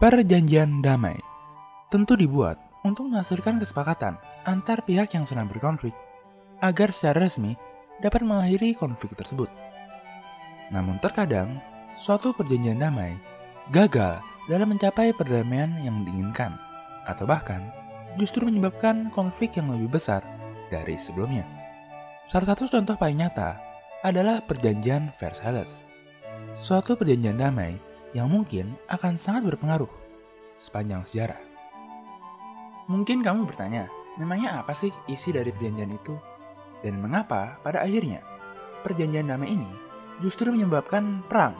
Perjanjian damai tentu dibuat untuk menghasilkan kesepakatan antar pihak yang sedang berkonflik agar secara resmi dapat mengakhiri konflik tersebut. Namun terkadang, suatu perjanjian damai gagal dalam mencapai perdamaian yang diinginkan, atau bahkan justru menyebabkan konflik yang lebih besar dari sebelumnya. Salah satu contoh paling nyata adalah Perjanjian Versailles, suatu perjanjian damai yang mungkin akan sangat berpengaruh sepanjang sejarah. Mungkin kamu bertanya, memangnya apa sih isi dari perjanjian itu? Dan mengapa pada akhirnya perjanjian damai ini justru menyebabkan perang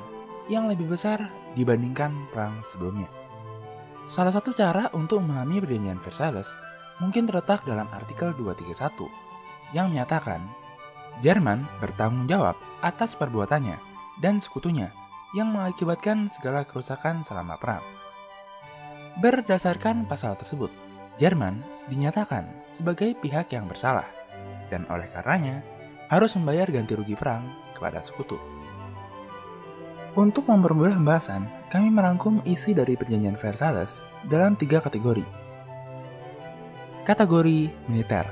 yang lebih besar dibandingkan perang sebelumnya? Salah satu cara untuk memahami perjanjian Versailles mungkin terletak dalam artikel 231 yang menyatakan Jerman bertanggung jawab atas perbuatannya dan sekutunya yang mengakibatkan segala kerusakan selama perang. Berdasarkan pasal tersebut, Jerman dinyatakan sebagai pihak yang bersalah dan oleh karenanya harus membayar ganti rugi perang kepada sekutu. Untuk mempermudah pembahasan, kami merangkum isi dari Perjanjian Versailles dalam 3 kategori. Kategori militer.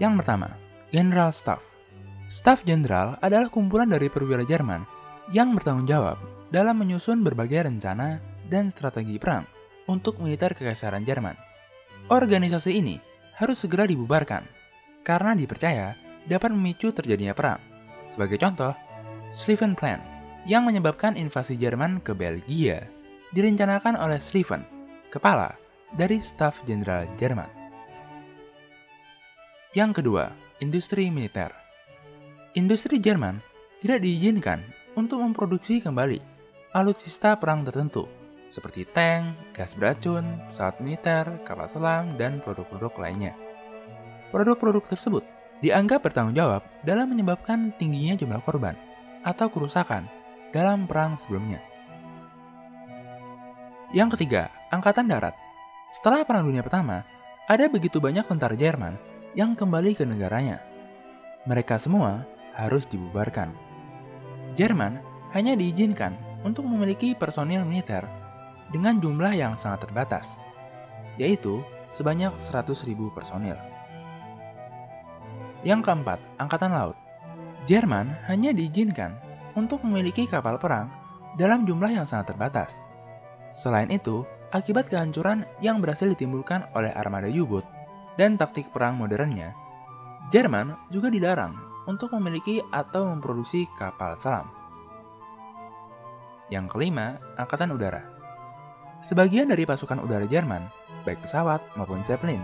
Yang pertama, General Staff. Staf Jenderal adalah kumpulan dari perwira Jerman yang bertanggung jawab dalam menyusun berbagai rencana dan strategi perang untuk militer Kekaisaran Jerman. Organisasi ini harus segera dibubarkan karena dipercaya dapat memicu terjadinya perang. Sebagai contoh, Schlieffen Plan yang menyebabkan invasi Jerman ke Belgia direncanakan oleh Schlieffen, kepala dari Staf Jenderal Jerman. Yang kedua, industri militer. Industri Jerman tidak diizinkan untuk memproduksi kembali alutsista perang tertentu, seperti tank, gas beracun, pesawat militer, kapal selam, dan produk-produk lainnya. Produk-produk tersebut dianggap bertanggung jawab dalam menyebabkan tingginya jumlah korban atau kerusakan dalam perang sebelumnya. Yang ketiga, Angkatan Darat. Setelah Perang Dunia Pertama, ada begitu banyak tentara Jerman yang kembali ke negaranya. Mereka semua harus dibubarkan. Jerman hanya diizinkan untuk memiliki personil militer dengan jumlah yang sangat terbatas, yaitu sebanyak 100.000 personil. Yang keempat, Angkatan Laut. Jerman hanya diizinkan untuk memiliki kapal perang dalam jumlah yang sangat terbatas. Selain itu, akibat kehancuran yang berhasil ditimbulkan oleh armada U-boat dan taktik perang modernnya, Jerman juga dilarang untuk memiliki atau memproduksi kapal selam. Yang kelima, Angkatan Udara. Sebagian dari pasukan udara Jerman, baik pesawat maupun Zeppelin,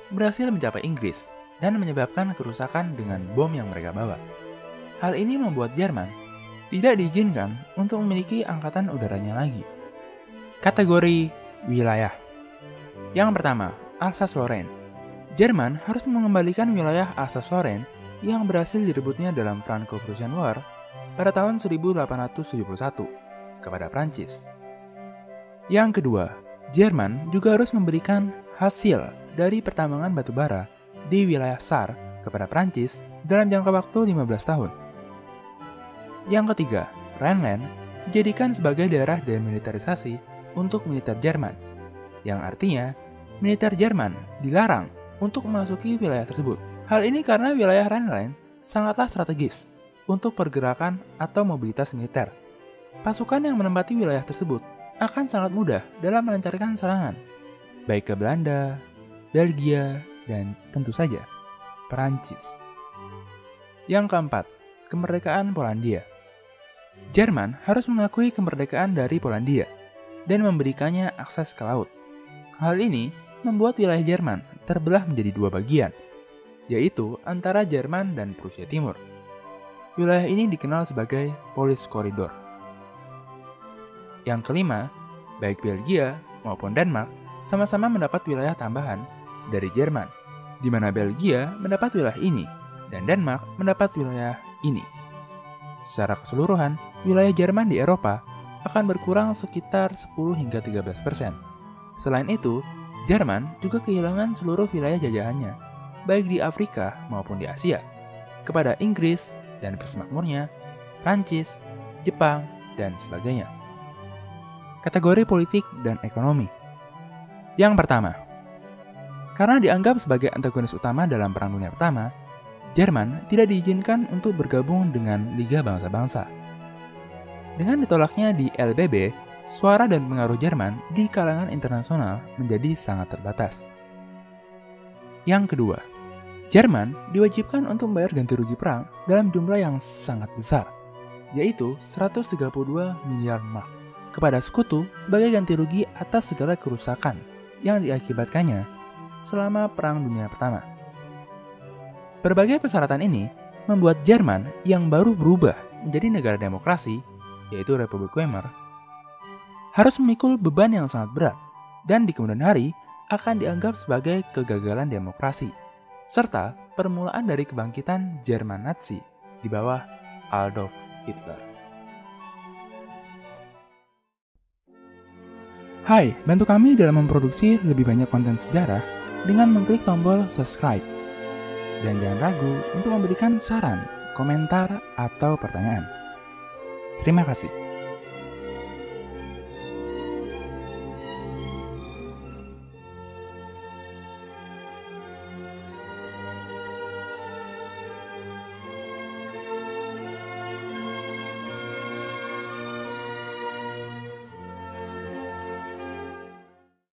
berhasil mencapai Inggris dan menyebabkan kerusakan dengan bom yang mereka bawa. Hal ini membuat Jerman tidak diizinkan untuk memiliki angkatan udaranya lagi. Kategori wilayah. Yang pertama, Alsace-Lorraine. Jerman harus mengembalikan wilayah Alsace-Lorraine yang berhasil direbutnya dalam Franco-Prussian War pada tahun 1871 kepada Prancis. Yang kedua, Jerman juga harus memberikan hasil dari pertambangan batu bara di wilayah Saar kepada Prancis dalam jangka waktu 15 tahun. Yang ketiga, Rhineland dijadikan sebagai daerah demilitarisasi untuk militer Jerman, yang artinya militer Jerman dilarang untuk memasuki wilayah tersebut. Hal ini karena wilayah Rhineland sangatlah strategis untuk pergerakan atau mobilitas militer. Pasukan yang menempati wilayah tersebut akan sangat mudah dalam melancarkan serangan, baik ke Belanda, Belgia, dan tentu saja Perancis. Yang keempat, kemerdekaan Polandia. Jerman harus mengakui kemerdekaan dari Polandia dan memberikannya akses ke laut. Hal ini membuat wilayah Jerman terbelah menjadi dua bagian, yaitu antara Jerman dan Prusia Timur. Wilayah ini dikenal sebagai Polish Corridor. Yang kelima, baik Belgia maupun Denmark sama-sama mendapat wilayah tambahan dari Jerman, di mana Belgia mendapat wilayah ini dan Denmark mendapat wilayah ini. Secara keseluruhan, wilayah Jerman di Eropa akan berkurang sekitar 10 hingga 13%. Selain itu, Jerman juga kehilangan seluruh wilayah jajahannya, baik di Afrika maupun di Asia, kepada Inggris dan persemakmurnya, Prancis, Jepang, dan sebagainya. Kategori politik dan ekonomi. Yang pertama, karena dianggap sebagai antagonis utama dalam Perang Dunia Pertama, Jerman tidak diizinkan untuk bergabung dengan Liga Bangsa-Bangsa. Dengan ditolaknya di LBB, suara dan pengaruh Jerman di kalangan internasional menjadi sangat terbatas. Yang kedua, Jerman diwajibkan untuk membayar ganti rugi perang dalam jumlah yang sangat besar, yaitu 132 miliar mark kepada sekutu sebagai ganti rugi atas segala kerusakan yang diakibatkannya selama Perang Dunia Pertama. Berbagai persyaratan ini membuat Jerman yang baru berubah menjadi negara demokrasi, yaitu Republik Weimar, harus memikul beban yang sangat berat dan di kemudian hari akan dianggap sebagai kegagalan demokrasi, serta permulaan dari kebangkitan Jerman Nazi di bawah Adolf Hitler. Hai, bantu kami dalam memproduksi lebih banyak konten sejarah dengan mengklik tombol subscribe. Dan jangan ragu untuk memberikan saran, komentar, atau pertanyaan. Terima kasih.